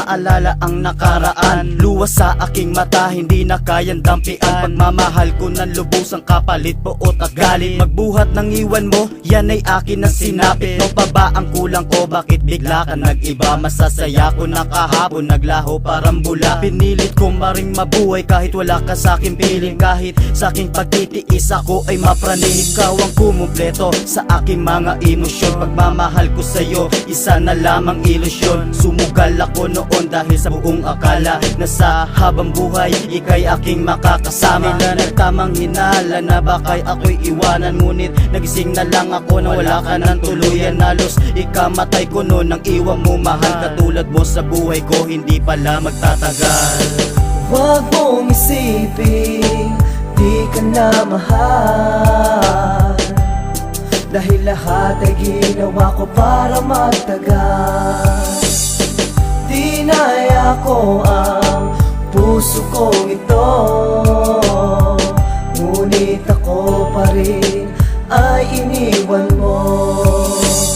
maalala ang nakaraan. Luwas sa aking mata, hindi na kayang dampian. Pagmamahal ko ng lubusang kapalit, poot at galit. Magbuhat ng iwan mo, yan ay akin na sinapit. No pa ba ang kulang ko, bakit bigla ka nag-iba? Masasaya ko na kahapon, naglaho parang bula. Pinilit ko maring mabuhay kahit wala ka sa aking piling. Kahit sa aking pagtitiis ako ay mapraning. Ikaw ang kumumpleto sa aking mga emosyon. Pagmamahal ko sa'yo, isa na lamang ilusyon. Sumugal ako noon dahil sa buong akala na sa habang buhay ika'y aking makakasama. Nila nagtamang hinala na baka'y ako'y iwanan. Ngunit nagising na lang ako na wala ka ng tuluyan. Halos ikamatay ko noon nang iwan mo mahal. Katulad mo sa buhay ko hindi pala magtatagal. Huwag mong isipin di ka na mahal, dahil lahat ay ginawa ko para magtagal. Dinaya ko ang puso kong ito, ngunit ako pa rin ay iniwan mo.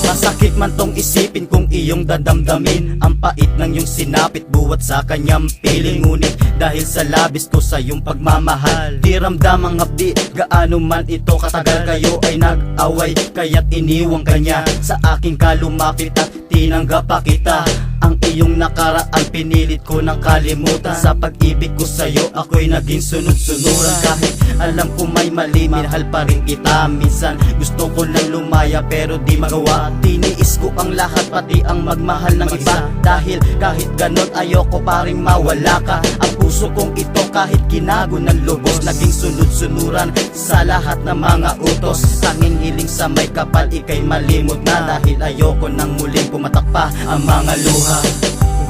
Masakit man tong isipin kung iyong dadamdamin ang pait ng iyong sinapit buwat sa kanyang piling. Ngunit dahil sa labis ko sa iyong pagmamahal, di ramdam ang hapdi gaano man ito katagal. Kayo ay nag-away kaya't iniwang kanya sa aking kalumapit at tinanggap pa kita. Ang iyong nakaraan pinilit ko ng kalimutan. Sa pag-ibig ko sa'yo ako'y naging sunod-sunuran. Kahit alam ko may mali, minahal pa rin kita. Minsan gusto ko lang lumaya pero di magawa. Tiniis ko ang lahat pati ang magmahal ng iba. Dahil kahit ganon ayoko pa rin mawala ka. Ang puso kong ito kahit kinago ng lubos, naging sunod-sunuran sa lahat ng mga utos. Tanging hiling sa may kapal ika'y malimot na, dahil ayoko nang muling pumatak pa ang mga luha.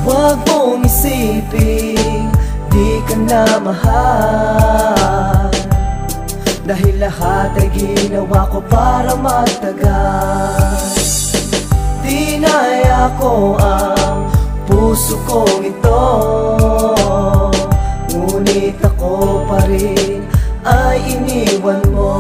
Huwag mong isipin di ka na mahal, dahil lahat ay ginawa ko para magtagal. Dinaya ko ang puso kong ito, ngunit ako pa rin ay iniwan mo.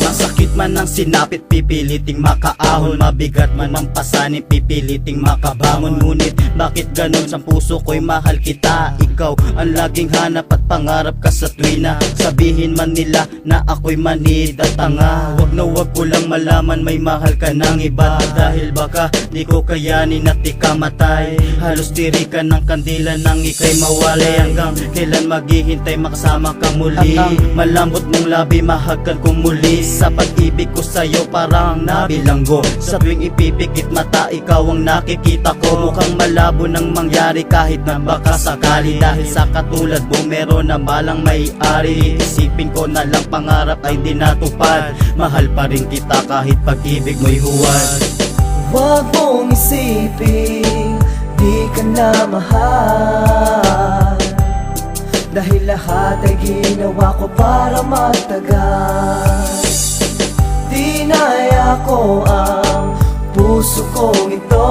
Masakit man ang sinapit, pipiliting makaahon. Mabigat man ang pasanin, pipiliting makabangon. Ngunit bakit ganon sa puso ko'y mahal kita? Ikaw ang laging hanap at pangarap ka sa tuwina. Sabihin man nila na ako'y manid at tanga, wag na wag ko lang malaman may mahal ka ng iba. Dahil baka di ko kayanin at ikamatay. Halos tiri ka ng kandila nang ika'y mawalay. Hanggang kailan maghihintay makasama ka muli? Malambot mong labi mahagkan ko muli. Sa pag-ibig ko sa'yo parang nabilanggo. Sa tuwing ipipikit mata ikaw ang nakikita ko. Mukhang malabo nang mangyari kahit na baka sakali. Dahil sa katulad mo meron na balang may-ari. Isipin ko na lang pangarap ay di natupad. Mahal pa rin kita kahit pag-ibig mo'y huwad. Huwag mong isipin di ka na mahal, dahil lahat ay ginawa ko para magtagal. Dinaya ko ang puso kong ito,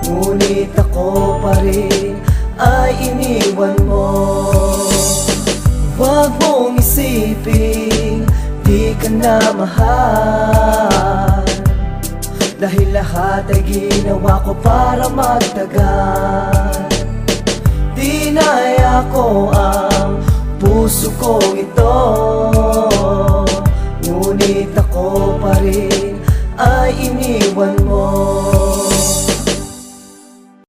ngunit ako pa rin ay iniwan mo. Huwag mong isipin di ka na mahal, dahil lahat ay ginawa ko para magtagal. Dinaya ko ang puso kong ito, ngunit ako pa rin ay iniwan mo.